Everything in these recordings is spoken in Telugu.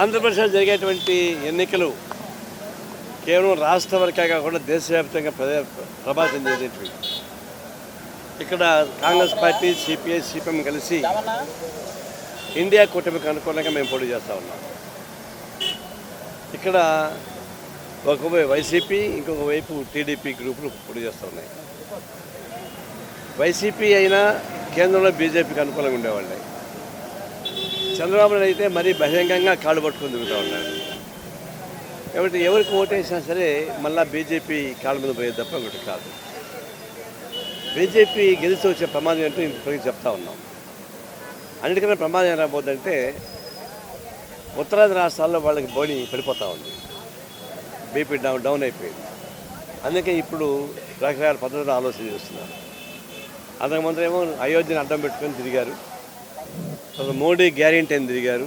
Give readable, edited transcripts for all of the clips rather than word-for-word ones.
ఆంధ్రప్రదేశ్లో జరిగేటువంటి ఎన్నికలు కేవలం రాష్ట్ర వరకే కాకుండా దేశవ్యాప్తంగా ప్రభావితం చేసేటువంటి. ఇక్కడ కాంగ్రెస్ పార్టీ, సిపిఐ, సిపిఎం కలిసి ఇండియా కూటమికి అనుకూలంగా మేము పోటీ చేస్తూ ఉన్నాం. ఇక్కడ ఒకవైపు వైసీపీ, ఇంకొక వైపు టీడీపీ గ్రూపులు పోటీ చేస్తూ ఉన్నాయి. వైసీపీ అయినా కేంద్రంలో బీజేపీకి అనుకూలంగా ఉండేవాళ్ళే. చంద్రబాబు నాయుడు అయితే మరీ బహిరంగంగా కాళ్ళు పట్టుకుని తిరుగుతూ ఉన్నాడు. కాబట్టి ఎవరికి ఓటేసినా సరే మళ్ళీ బీజేపీ కాళ్ళ మీద పోయేది తప్ప ఒకటి కాదు. బీజేపీ గెలిచి వచ్చే ప్రమాదం ఏంటో ఇప్పటికీ చెప్తా ఉన్నాం. అన్నిటికన్నా ప్రమాదం ఏం రాబోతుందంటే ఉత్తరాది రాష్ట్రాల్లో వాళ్ళకి బోని పడిపోతూ ఉంది, బీపీ డౌన్ అయిపోయింది. అందుకే ఇప్పుడు రకరకాల పద్ధతులు ఆలోచన చేస్తున్నారు. అంతకుముందు ఏమో అయోధ్యను అడ్డం పెట్టుకొని తిరిగారు, మోడీ గ్యారెంటీ అని తిరిగారు.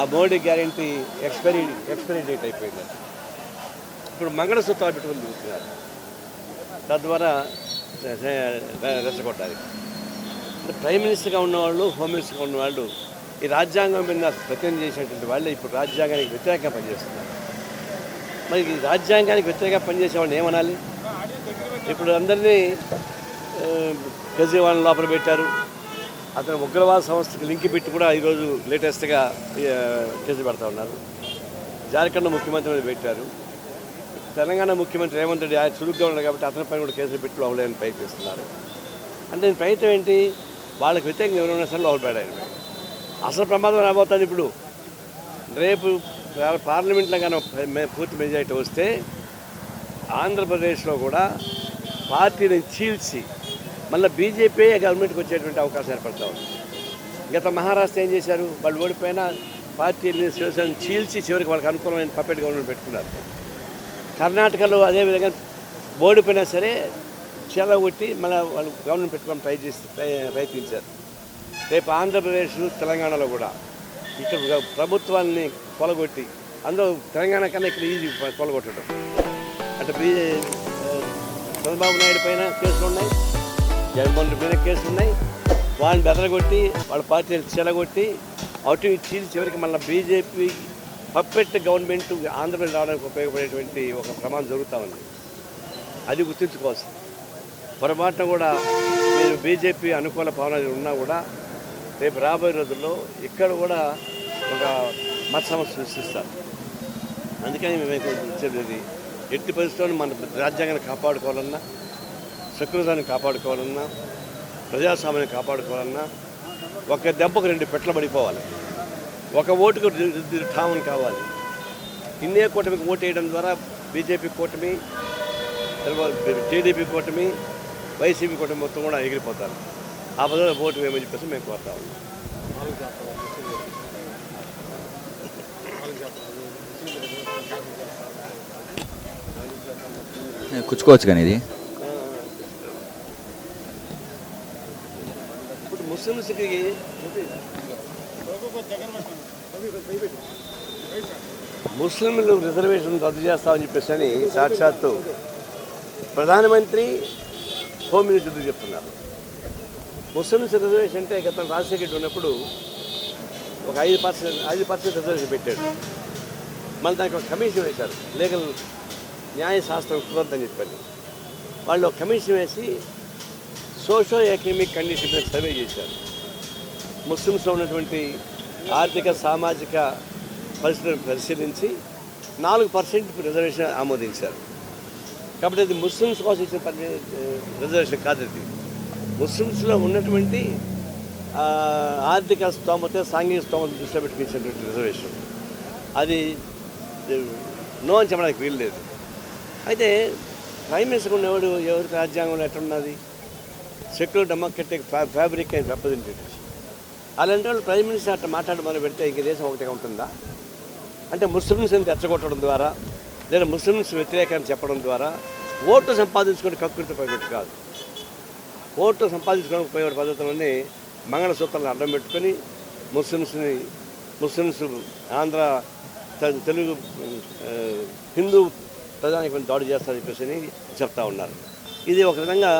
ఆ మోడీ గ్యారెంటీ ఎక్స్పైరీ డేట్ అయిపోయింది. ఇప్పుడు మంగళసూత్రాలు పెట్టుకొని తిరుగుతున్నారు, తద్వారా రెచ్చగొట్టాలి. ప్రైమ్ మినిస్టర్గా ఉన్నవాళ్ళు, హోమ్ మినిస్టర్గా ఉన్నవాళ్ళు ఈ రాజ్యాంగం మీద ప్రతిజ్ఞ చేసినటువంటి వాళ్ళు ఇప్పుడు రాజ్యాంగానికి వ్యతిరేకంగా పనిచేస్తున్నారు. మరి ఈ రాజ్యాంగానికి వ్యతిరేకంగా పనిచేసే వాళ్ళని ఏమనాలి? ఇప్పుడు అందరినీ కేజ్రీవాల్ లోపల పెట్టారు. అతను ఉగ్రవాద సంస్థకి లింక్ పెట్టి కూడా ఈరోజు లేటెస్ట్గా కేసులు పెడతా ఉన్నారు. జార్ఖండ్ ముఖ్యమంత్రి మీద పెట్టారు. తెలంగాణ ముఖ్యమంత్రి రేవంత్ రెడ్డి ఆయన చురుగ్గా ఉన్నారు కాబట్టి అతనిపైన కూడా కేసులు పెట్టి లోపలేని ప్రయత్నిస్తున్నారు. అంటే దీని ప్రయత్నం ఏంటి? వాళ్ళకి వ్యతిరేకంగా ఎవరైనా సరే లోపల పెట్టారు. అసలు ప్రమాదం రాబోతుంది. ఇప్పుడు రేపు పార్లమెంట్లో కానీ పూర్తి మెజారిటీ వస్తే ఆంధ్రప్రదేశ్లో కూడా పార్టీని చీల్చి మళ్ళీ బీజేపీ గవర్నమెంట్కి వచ్చేటువంటి అవకాశం ఏర్పడతా ఉంది. గత మహారాష్ట్ర ఏం చేశారు? వాళ్ళు ఓడిపోయిన పార్టీని శివసేన చీల్చి చివరికి వాళ్ళకి అనుకూలమైన పప్పెట్ గవర్నమెంట్ పెట్టుకున్నారు. కర్ణాటకలో అదేవిధంగా ఓడిపోయినా సరే చెలగొట్టి మళ్ళీ వాళ్ళు గవర్నమెంట్ పెట్టుకొని ప్రయత్నించారు. రేపు ఆంధ్రప్రదేశ్, తెలంగాణలో కూడా ఇక్కడ ప్రభుత్వాన్ని కొలగొట్టి, అందులో తెలంగాణ కన్నా ఇక్కడ ఈజీ కొలగొట్టడం. అంటే చంద్రబాబు నాయుడు పైన కేసులు ఉన్నాయి, జగన్మోహన్ రెడ్డి పైన కేసులు ఉన్నాయి. వాళ్ళని బెదరగొట్టి వాళ్ళ పార్టీని చెలగొట్టి అటు చీల్చి చివరికి మళ్ళీ బీజేపీ పప్పెట్ గవర్నమెంట్ ఆంధ్రప్రదేశ్ రావడానికి ఉపయోగపడేటువంటి ఒక ప్రమాదం జరుగుతూ ఉంది. అది గుర్తుంచుకోవాల్సింది. పొరపాటున కూడా మీరు బీజేపీ అనుకూల భావన ఉన్నా కూడా రేపు రాబోయే రోజుల్లో ఇక్కడ కూడా ఒక మత సమస్య సృష్టిస్తారు. అందుకని మేము ఇచ్చేది ఎట్టి పరిస్థితుల్లో మన రాజ్యాంగాన్ని కాపాడుకోవాలన్నా, సెక్యులరిజాన్ని కాపాడుకోవాలన్నా, ప్రజాస్వామ్యాన్ని కాపాడుకోవాలన్నా ఒక దెబ్బకు 2 పెట్ల పడిపోవాలి. ఒక ఓటుకు ఠామని కావాలి. ఇండియా కూటమికి ఓటు వేయడం ద్వారా బీజేపీ కూటమి, టీడీపీ కూటమి, వైసీపీ కూటమి మొత్తం కూడా ఎగిరిపోతారు. ఆ బదులు ఓటు వేయమని చెప్పేసి మేము కోరుతా ఉన్నాం. కూర్చుకోవచ్చు కానీ ఇది ఇప్పుడు ముస్లిమ్స్కి ముస్లింలు రిజర్వేషన్ రద్దు చేస్తామని చెప్పేసి అని సాక్షాత్తు ప్రధానమంత్రి, హోమ్ మినిస్టర్ చెప్తున్నారు. ముస్లిమ్స్ రిజర్వేషన్ అంటే గత రాజశేఖర్ రెడ్డి ఉన్నప్పుడు ఒక 5% రిజర్వేషన్ పెట్టాడు. మళ్ళీ దానికి ఒక కమిషన్ వేశారు, లీగల్ న్యాయశాస్త్రం కుదరదని చెప్పారు. వాళ్ళు ఒక కమిషన్ వేసి సోషో ఎకనామిక్ కండిషన్ మీద సర్వే చేశారు. ముస్లిమ్స్లో ఉన్నటువంటి ఆర్థిక, సామాజిక పరిస్థితులను పరిశీలించి 4% రిజర్వేషన్ ఆమోదించారు. కాబట్టి అది ముస్లిమ్స్ కోసం ఇచ్చిన రిజర్వేషన్ కాదు. అది ముస్లిమ్స్లో ఉన్నటువంటి ఆర్థిక స్తోమత, సాంఘిక స్తోమత దృష్టిలో పెట్టుకునేటువంటి రిజర్వేషన్. అది నో అని చెప్పడానికి వీలు లేదు. అయితే ప్రైమ్ మినిస్టర్ ఉన్నవాడు ఎవరికి రాజ్యాంగంలో ఎట్లున్నది? Secular democratic fabric and representatives. అలాంటి వాళ్ళు ప్రైమ్ మినిస్టర్ అట్లా మాట్లాడి మొదలు పెడితే ఇంక దేశం ఒకటిగా ఉంటుందా? అంటే ముస్లిమ్స్ని రెచ్చగొట్టడం ద్వారా, లేదా ముస్లిమ్స్ వ్యతిరేకాన్ని చెప్పడం ద్వారా ఓట్లు సంపాదించుకుని కక్కుర్తి పోయేట్టు కాదు. ఓట్లు సంపాదించుకోవడానికి పోయే పద్ధతులని మంగళసూత్రాలను అడ్డం పెట్టుకొని ముస్లిమ్స్ ఆంధ్ర తెలుగు హిందూ ప్రధానికి దాడి చేస్తారని చెప్పేసి చెప్తా ఉన్నారు. ఇది ఒక విధంగా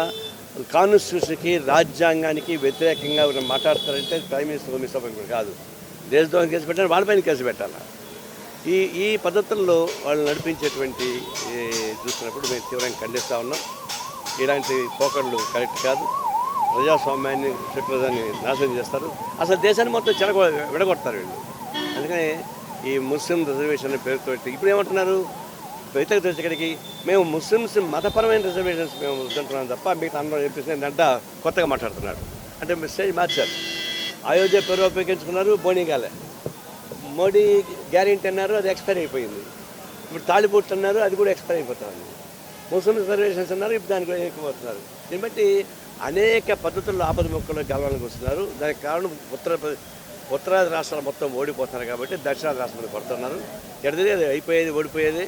కాన్స్టిట్యూషన్కి, రాజ్యాంగానికి వ్యతిరేకంగా మాట్లాడతారంటే ప్రైమ్ మినిస్టర్, హోమ్ మినిస్టర్ కాదు. దేశద్రోహం కేసు పెట్టాలి, వాళ్ళపైన కేసు పెట్టాలి. ఈ పద్ధతుల్లో వాళ్ళు నడిపించేటువంటి చూసినప్పుడు మేము తీవ్రంగా ఖండిస్తూ ఉన్నాం. ఇలాంటి పోకడలు కరెక్ట్ కాదు. ప్రజాస్వామ్యాన్ని సెక్యులరిజాన్ని నాశనం చేస్తారు. అసలు దేశాన్ని మొత్తం విడగొడతారు వీళ్ళు. అందుకని ఈ ముస్లిం రిజర్వేషన్ పేరుతోటి ఇప్పుడు ఏమంటున్నారు, వ్యతిరేక దృష్టికి మేము ముస్లిమ్స్ మతపరమైన రిజర్వేషన్స్ మేము వద్దంటున్నాం తప్ప మిగతా అందరూ చెప్పేసి నడ్డా కొత్తగా మాట్లాడుతున్నాడు. అంటే స్టేజ్ మార్చారు. అయోధ్య పేరు ఉపయోగించుకున్నారు, బోనీగాలే. మోడీ గ్యారెంటీ అన్నారు, అది ఎక్స్పైర్ అయిపోయింది. ఇప్పుడు తాళిబొట్టు అన్నారు, అది కూడా ఎక్స్పైర్ అయిపోతుంది. ముస్లిం రిజర్వేషన్స్ అన్నారు, ఇప్పుడు దానికి కూడా ఎక్కువవుతున్నారు. దీన్ని బట్టి అనేక పద్ధతుల్లో ఆపద మొక్కలు గెలవాలని వస్తున్నారు. దానికి కారణం ఉత్తరాది రాష్ట్రాలు మొత్తం ఓడిపోతున్నారు కాబట్టి దక్షిణాది రాష్ట్రాలు కొడుతున్నారు. ఎడది అది అయిపోయేది, ఓడిపోయేది.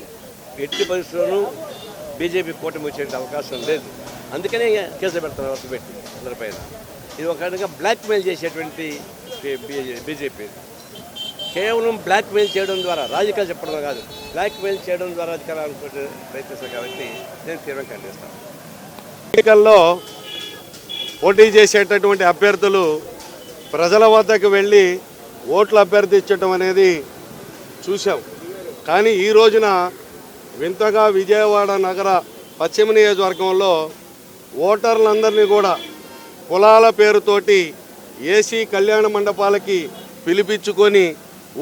ఎట్టి పరిస్థితుల్లోనూ బీజేపీ కూటమి వచ్చే అవకాశం లేదు. అందుకనే కేసులు పెడుతున్నారు వరుస పెట్టి అందరిపైన. ఇది ఒక రకంగా బ్లాక్మెయిల్ చేసేటువంటి బీజేపీ. కేవలం బ్లాక్మెయిల్ చేయడం ద్వారా, రాజకీయాలు చెప్పడం కాదు, బ్లాక్మెయిల్ చేయడం ద్వారా అధికారాలు ప్రయత్నిస్తారు. కాబట్టి నేను తీవ్రంగా ఖండిస్తాను. ఎన్నికల్లో పోటీ చేసేటటువంటి అభ్యర్థులు ప్రజల వద్దకు వెళ్ళి ఓట్లు అభ్యర్థించడం అనేది చూసాం. కానీ ఈ రోజున వింతగా విజయవాడ నగర పశ్చిమ నియోజకవర్గంలో ఓటర్లందరినీ కూడా కులాల పేరుతోటి ఏసీ కళ్యాణ మండపాలకి పిలిపించుకొని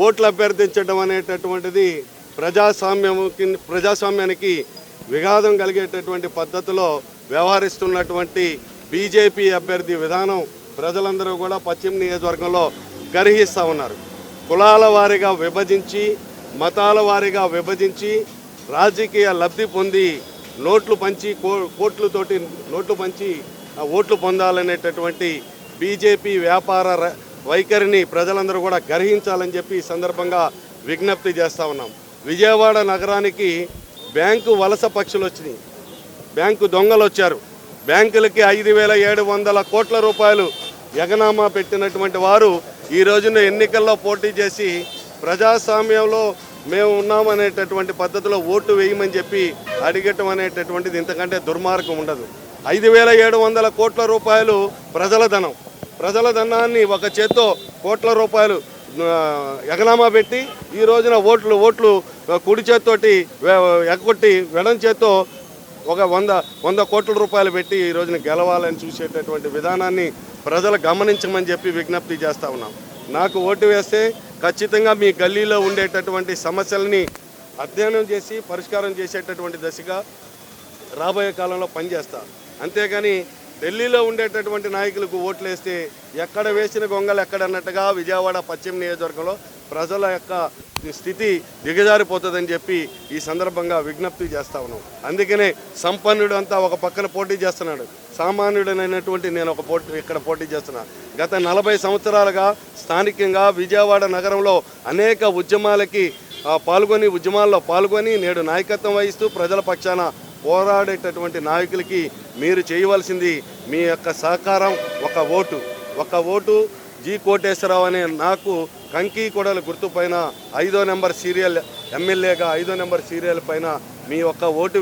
ఓట్లు అభ్యర్థించడం అనేటటువంటిది ప్రజాస్వామ్యానికి విఘాతం కలిగేటటువంటి పద్ధతిలో వ్యవహరిస్తున్నటువంటి బీజేపీ అభ్యర్థి విధానం ప్రజలందరూ కూడా పశ్చిమ నియోజకవర్గంలో గర్హిస్తూ ఉన్నారు. కులాల వారీగా విభజించి, మతాల వారీగా విభజించి రాజకీయ లబ్ధి పొంది నోట్లు పంచి కోట్లతోటి నోట్లు పంచి ఓట్లు పొందాలనేటటువంటి బీజేపీ వ్యాపార వైఖరిని ప్రజలందరూ కూడా గ్రహించాలని చెప్పి ఈ సందర్భంగా విజ్ఞప్తి చేస్తూ ఉన్నాం. విజయవాడ నగరానికి బ్యాంకు వలస పక్షులు వచ్చినాయి, బ్యాంకు దొంగలు వచ్చారు. బ్యాంకులకి 5,700 కోట్ల రూపాయలు ఎగనామా పెట్టినటువంటి వారు ఈ రోజున ఎన్నికల్లో పోటీ చేసి ప్రజాస్వామ్యంలో మేము ఉన్నామనేటటువంటి పద్ధతిలో ఓటు వేయమని చెప్పి అడిగటం అనేటటువంటిది ఇంతకంటే దుర్మార్గం ఉండదు. 5,700 కోట్ల రూపాయలు ప్రజల ధనాన్ని ఒక చేత్తో కోట్ల రూపాయలు ఎగనామా పెట్టి ఈ రోజున ఓట్లు కుడి చేత్తోటి ఎగ్గొట్టి వెడం చేత్తో ఒక 100 కోట్ల రూపాయలు పెట్టి ఈ రోజున గెలవాలని చూసేటటువంటి విధానాన్ని ప్రజలు గమనించమని చెప్పి విజ్ఞప్తి చేస్తూ ఉన్నాం. నాకు ఓటు వేస్తే ఖచ్చితంగా మీ గల్లీలో ఉండేటటువంటి సమస్యలని అధ్యయనం చేసి పరిష్కారం చేసేటటువంటి దశగా రాబోయే కాలంలో పనిచేస్తా. అంతేగాని ఢిల్లీలో ఉండేటటువంటి నాయకులకు ఓట్లు వేస్తే ఎక్కడ వేసిన గొంగలు ఎక్కడన్నట్టుగా విజయవాడ పశ్చిమ నియోజకవర్గంలో ప్రజల యొక్క స్థితి దిగజారిపోతుందని చెప్పి ఈ సందర్భంగా విజ్ఞప్తి చేస్తా ఉన్నాం. అందుకనే సంపన్నుడు అంతా ఒక పక్కన పోటీ చేస్తున్నాడు, సామాన్యుడనైనటువంటి నేను ఇక్కడ పోటీ చేస్తున్నా. గత 40 సంవత్సరాలుగా స్థానికంగా విజయవాడ నగరంలో అనేక ఉద్యమాల్లో పాల్గొని నేడు నాయకత్వం వహిస్తూ ప్రజల పక్షాన పోరాడేటటువంటి నాయకులకి మీరు చేయవలసింది మీ యొక్క సహకారం. ఒక ఓటు జి కోటేశ్వరరావు అనే నాకు కంకి కొడల గుర్తుపైన 5వ నెంబర్ సీరియల్ ఎమ్మెల్యేగా 5వ నెంబర్ సీరియల్ పైన మీ యొక్క ఓటు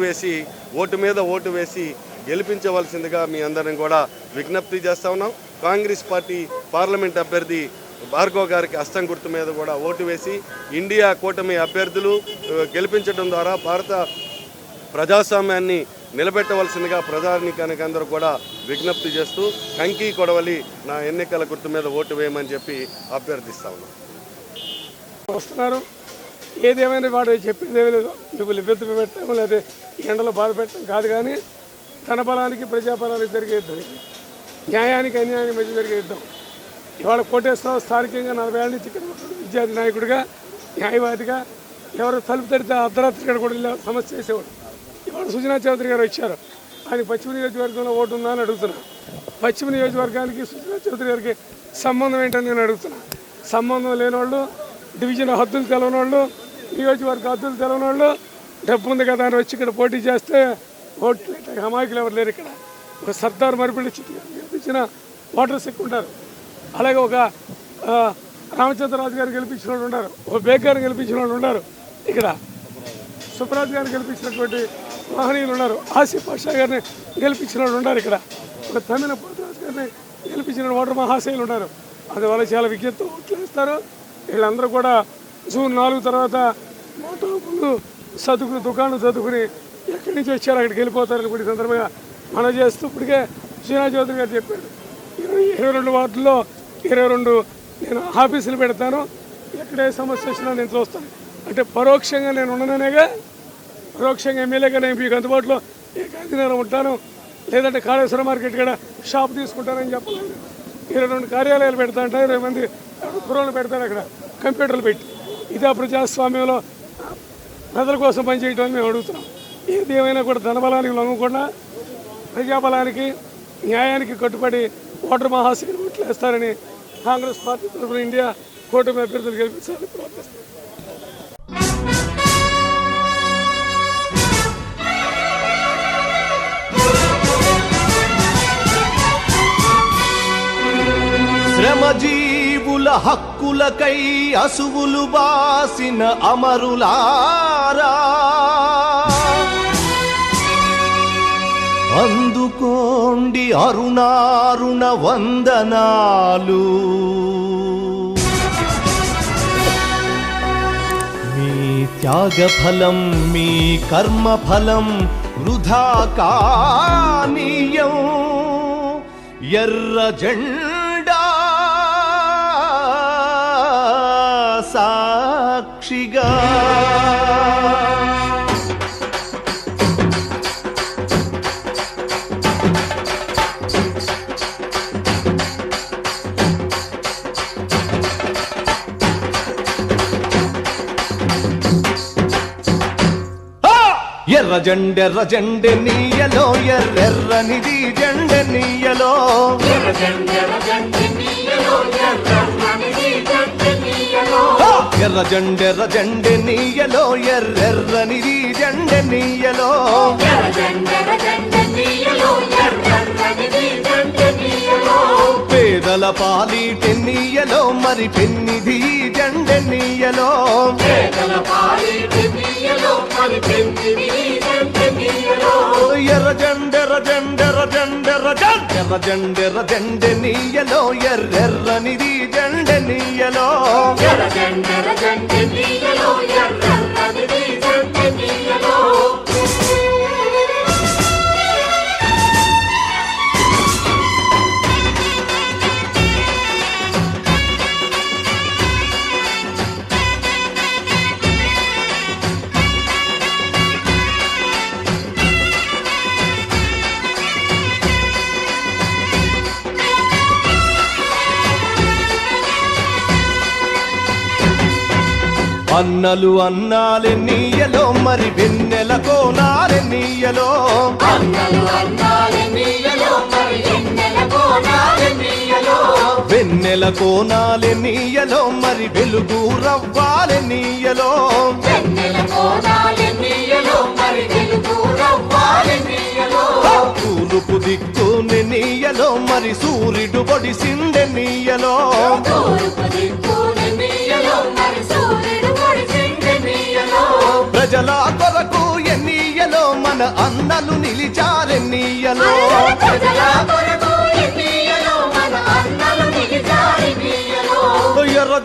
వేసి గెలిపించవలసిందిగా మీ అందరిని కూడా విజ్ఞప్తి చేస్తూ ఉన్నాం. కాంగ్రెస్ పార్టీ పార్లమెంట్ అభ్యర్థి భార్గవ్ గారికి హస్తం గుర్తు మీద కూడా ఓటు వేసి ఇండియా కూటమి అభ్యర్థులు గెలిపించడం ద్వారా భారత ప్రజాస్వామ్యాన్ని నిలబెట్టవలసిందిగా ప్రజానికానికి అందరూ కూడా విజ్ఞప్తి చేస్తూ కంకి కొడవలి నా ఎన్నికల గుర్తు మీద ఓటు వేయమని చెప్పి అభ్యర్థిస్తా ఉన్నాం. వస్తున్నారు. ఏదేమైనా వాడు చెప్పింది ఏమీ లేదు. మీకు లిబ్బెత్తు పెట్టడం లేదా ఎండలో బాధ పెట్టడం కాదు, కానీ ధన బలానికి ప్రజాబలానికి జరిగే యుద్ధం, న్యాయానికి అన్యాయానికి మధ్య జరిగే యుద్ధం. ఇవాళ కోటేశ్వరరావు స్థానికంగా 40 ఏళ్ళ నుంచి ఇక్కడ విద్యార్థి నాయకుడిగా, న్యాయవాదిగా ఎవరు తలుపు తడితే అర్ధరాత్రి కూడా సమస్య చేసేవాడు. ఇవాళ సుజనా చౌదరి గారు వచ్చారు. ఆయన పశ్చిమ నియోజకవర్గంలో ఓటు ఉందా అని అడుగుతున్నా. పశ్చిమ నియోజకవర్గానికి సుజనా చౌదరి గారికి సంబంధం ఏంటని నేను అడుగుతున్నా. సంబంధం లేని వాళ్ళు, డివిజన్ హద్దులు తెలవని వాళ్ళు, నియోజకవర్గ హద్దులు తెలవని వాళ్ళు, డబ్బు ఉంది కదా అని వచ్చి ఇక్కడ పోటీ చేస్తే ఓట్లు అమాయకులు ఎవరు లేరు. ఇక్కడ ఒక సర్దార్ మరిపిల్లి గెలిపించిన ఓటర్స్ ఎక్కువ ఉంటారు. అలాగే ఒక రామచంద్రరాజు గారు గెలిపించిన వాళ్ళు ఉన్నారు, ఒక బేగ్ గారిని గెలిపించిన వాళ్ళు ఉన్నారు, ఇక్కడ సుబ్రాజ్ గారిని గెలిపించినటువంటి మహనీయులు ఉన్నారు, ఆసిఫ్ పాషా గారిని గెలిపించిన వాళ్ళు ఉన్నారు, ఇక్కడ ఒక తమిళ పోతరాజు గారిని గెలిపించిన ఓటర్ మహాశయులు ఉన్నారు. అందువల్ల చాలా విజ్ఞప్తి ఓట్లు ఇస్తారు. వీళ్ళందరూ కూడా జూన్ 4 తర్వాత మోటార్లు చదువుకుని దుకాణం చదువుకుని ఎక్కడి నుంచి వచ్చారో అక్కడికి వెళ్ళిపోతారని కూడా ఈ సందర్భంగా మనం చేస్తూ ఇప్పటికే శ్రీనాథ్ చౌదరి గారు చెప్పారు 22 వార్డుల్లో 22 నేను ఆఫీసులు పెడతాను, ఎక్కడే సమస్య వచ్చినా నేను చూస్తాను అంటే పరోక్షంగా నేను ఉండననేగా, పరోక్షంగా ఎమ్మెల్యేగా నేను మీకు అందుబాటులో ఏ గాంధీనగరం ఉంటాను, లేదంటే కాళేశ్వర మార్కెట్ కూడా షాప్ తీసుకుంటానని చెప్పాలి. 22 కార్యాలయాలు పెడతా అంటే 20 మంది కుర్రోళ్ళు పెడతారు అక్కడ కంప్యూటర్లు పెట్టి. ఇదే ప్రజాస్వామ్యంలో ప్రజల కోసం పనిచేయడం మేము అడుగుతున్నాం. ఏది ఏమైనా కూడా ధనబలానికి లొంగకుండా ప్రజాబలానికి న్యాయానికి కట్టుబడి ఓటర్ మహాశక్తిని ఓట్లు వేస్తారని కాంగ్రెస్ పార్టీ తరఫున ఇండియా కూటమి అభ్యర్థులు గెలిపించాలని ప్రార్థిస్తున్నాం. శ్రమజీవుల హక్కులకై అసువులు బాసిన అమరులారా, అందుకోండి అరుణారుణ వందనాలు. మీ త్యాగఫలం మీ కర్మఫలం వృధా కానీయం. ఎర్ర జెండా సాక్షిగా ఎర్ర జెండె నీయలో ఎర్రెర్రనిది జెండె నీయలో. ఎర్ర జెండె నీయలో ఎర్రెర్రనిది జెండె నీయలో. పేదల పాలిటె నీయలో మరి పెన్నిధి జెండె నీయలో. ఎర్ర జెండె నీయలో ఎర్రెర్రనిది జెండె నీయలో. అన్నలు అన్నాలే నీయలో మరి వెన్నెల కోనాలే నీయలో. వెన్నెల కోనాలే నీయలో మరి వెలుగు రవ్వాలే నీయలో. తూర్పు దిక్కుని నీయలో మరి సూర్యుడు పొడిసిండె నీయలో. ప్రజల కొరకు ఎన్నీయలో మన అన్నలు నిలిచారెన్నీయలో. ఎర్ర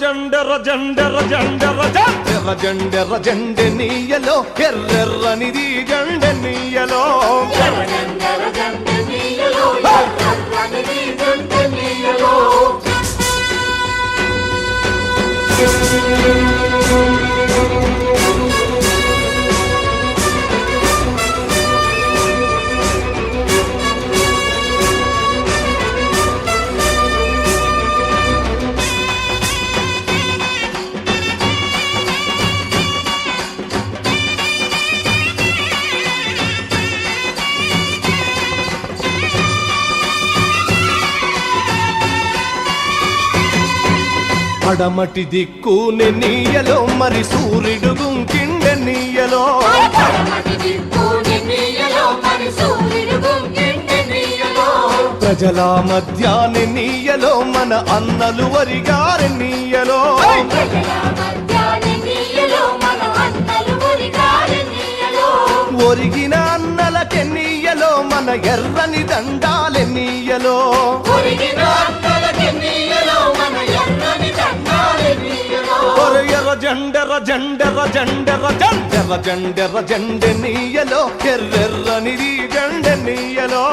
జెండె నీయలో ఎర్రెర్రనిది జెండె నీయలో. పడమటి దిక్కుని నీయలో మరి సూర్యుడు గుంకిండె నీయలో. ప్రజల మధ్యాని నీయలో మన అన్నలు వరిగారి నీయలో. ఒరిగిన అన్నలకె నీయలో మన ఎర్రని దండాలె నీయలో. ఎర్ర జండెర జండెర జండెర జండెర జండెర జండెనీయలో ఎర్రెర్రనిది జండెనీయలో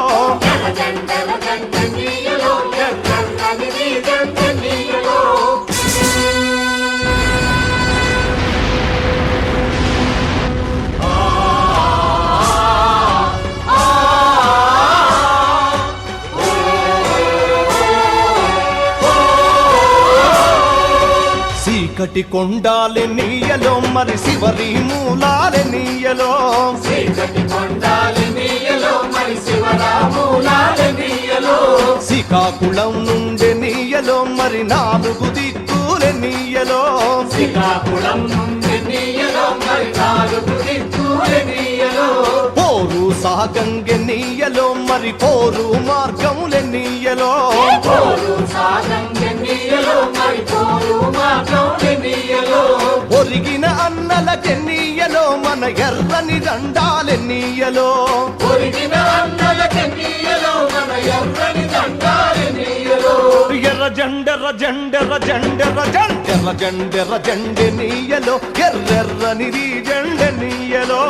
చీకటి కొండాలె నీయలో మరి శివరి మూలాలె నీయలో శ్రీకాకుళం నుండి నీయలో మరి 4 దిక్కులె నీయలో పోరు సాగంగె నీయలో మరి పోరు మార్గములె నీయలో ఒరిగిన అన్నల చెన్నీయలో మన ఎర్రని దండాలె నీయలో ఎర్ర జండెర జండెర జండెర జండెర జండెర జండె నీయలో ఎర్రెర్రనిది జండె నీయలో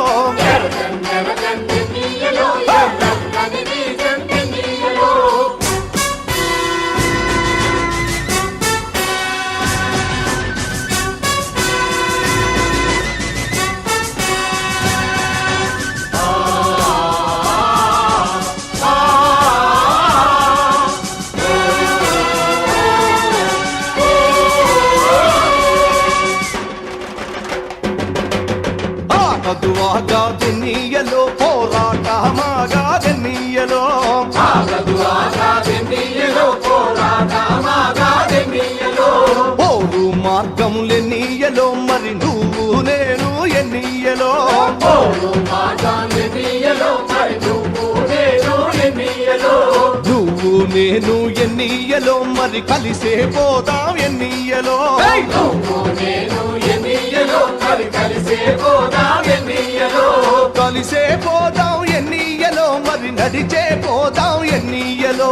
ఆగదువాగాదెన్నీయలో పోరాటమాగాదెన్నీయలో పోరు మార్గములెన్నీయలో మరి నువ్వు నేను ఎన్నీయలో నువ్వు నేను ఎన్నీయలో మరి కలిసే పోదాం ఎన్నీయలో కలిసే పోదాం ఎన్నీయలో మరి నడిచే పోదాం ఎన్నీయలో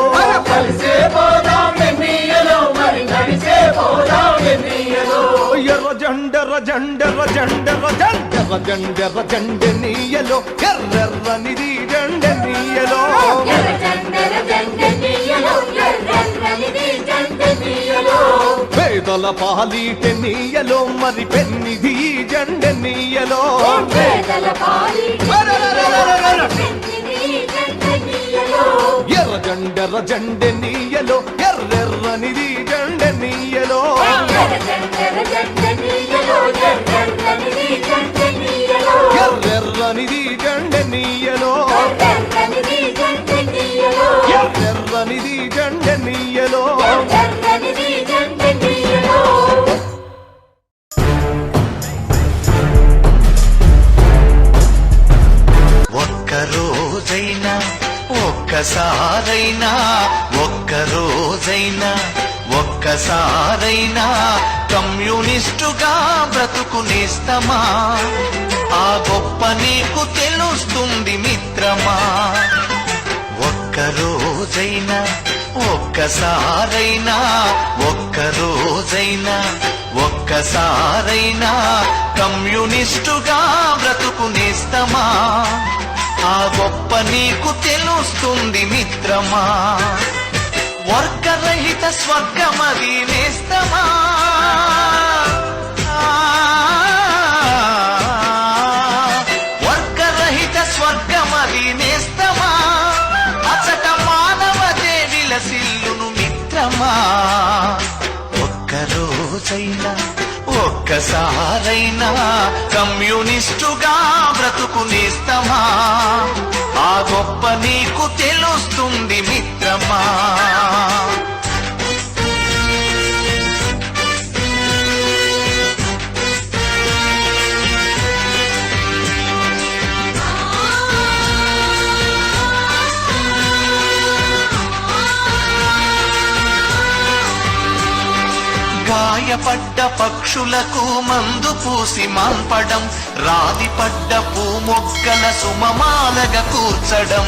ఎర్ర జండెర జండెర జండెర జండెర జండెర జండెనీయలో ఎర్రెర్రనిది జండెనీయలో పేదల పాలిటెన్నీయలో మరి పెన్నిది జండెనీయలో ఎర్ర జండెర జండెనీయలో ఎర్రెర్రనిది జండెనీయలో ఎర్రెర్రనిది జండెనీయలో ఎర్రెర్రనిది జండెనీయలో ఒక్కరోజైనా ఒక్కసారైనా ఒక్కరోజైనా ఒక్కసారైనా కమ్యూనిస్టుగా బ్రతుకునేస్తమా ఆ గొప్ప నీకు తెలుస్తుంది మిత్రమా ఒక్కరోజైనా ఒక్కసారైనా ఒక్కరోజైనా ఒక్కసారైనా కమ్యూనిస్టుగా బ్రతుకునేస్తమా ఆ గొప్ప నీకు తెలుస్తుంది మిత్రమా వర్గరహిత స్వర్గమది నేస్తమా వర్గరహిత స్వర్గమది నేస్తమా అచట మానవ దేవిల సిల్లును మిత్రమా ఒక్కరోజైనా ఒక్కసారైనా కమ్యూనిస్టుగా బ్రతుకునేస్తమా ఆ గొప్ప నీకు తెలుస్తుంది మిత్రమా గాయపడ్డ పక్షులకు మందు పూసి మాన్పడం రాలిపడ్డ పూమొక్కల సుమమాలగా కూర్చడం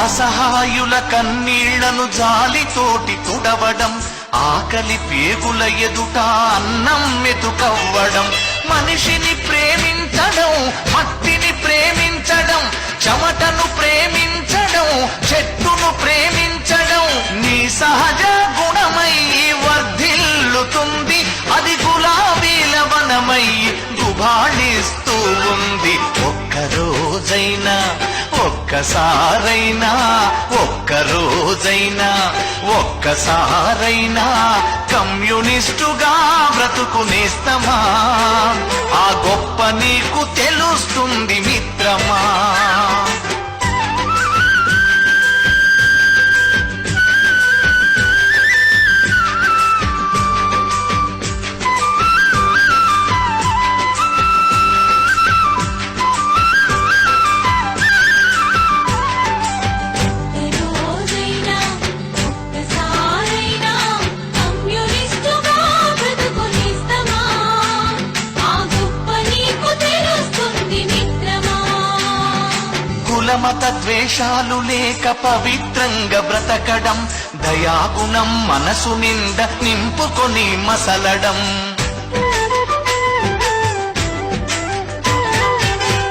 అసహాయుల కన్నీళ్లను జాలితోటి తుడవడం ఆకలి పేగుల ఎదుట అన్నం మెతుకవ్వడం, మనిషిని ప్రేమించడం, మట్టిని ప్రేమించడం, చెమటను ప్రేమించడం, చెట్టును ప్రేమించడం నీ సహజ గుణమై వర్ధిల్లుతుంది. అది గులాబీల వనమై గుబాళిస్తూ ఉంది. ఒక్కరోజైనా, ఒక్కసారైనా, ఒక్కరోజైనా, ఒక్కసారైనా కమ్యూనిస్టుగా బ్రతుకునేస్తమా? ఆ గొప్ప నీకు తెలుస్తుంది మిత్రమా. కులమత ద్వేషాలు లేక పవిత్రంగా బ్రతకడం, దయాగుణం మనసు నిండా నింపుకొని మసలడం,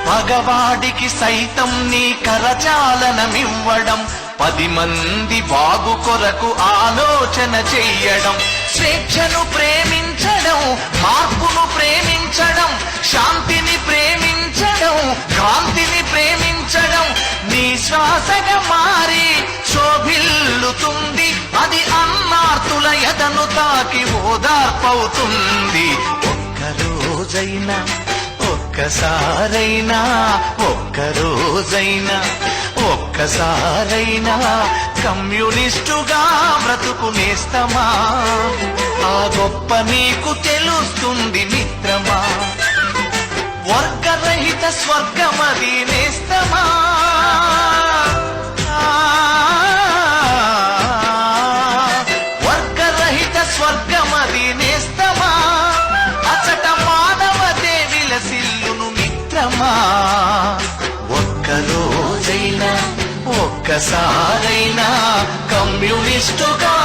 పగవాడికి సైతం నీ కరచాలనమివ్వడం, 10 మంది బాగు కొరకు ఆలోచన చెయ్యడం, స్వేచ్ఛను ప్రేమించడం, మార్పును ప్రేమించడం, శాంతిని ప్రేమించడం, కాంతిని ప్రేమించడం నీ శ్వాసగా మారి శోభిల్లుతుంది. అది అన్నార్తుల ఎదను తాకి ఓదార్పవుతుంది. ఒక్కరోజైనా, ఒక్కసారైనా, ఒక్కరోజైనా, ఒక్కసారైనా కమ్యూనిస్టుగా బ్రతుకునేస్తమా? ఆ గొప్ప నీకు తెలుస్తుంది మిత్రమా. వర్గరహిత స్వర్గమది నేస్తమా. వర్గరహిత స్వర్గమది నేస్తమా. అచట మానవ దేవిల సిల్లును మిత్రమా. ఒక్కరోజైనా, ఒక్కసారైనా కమ్యూనిస్టుగా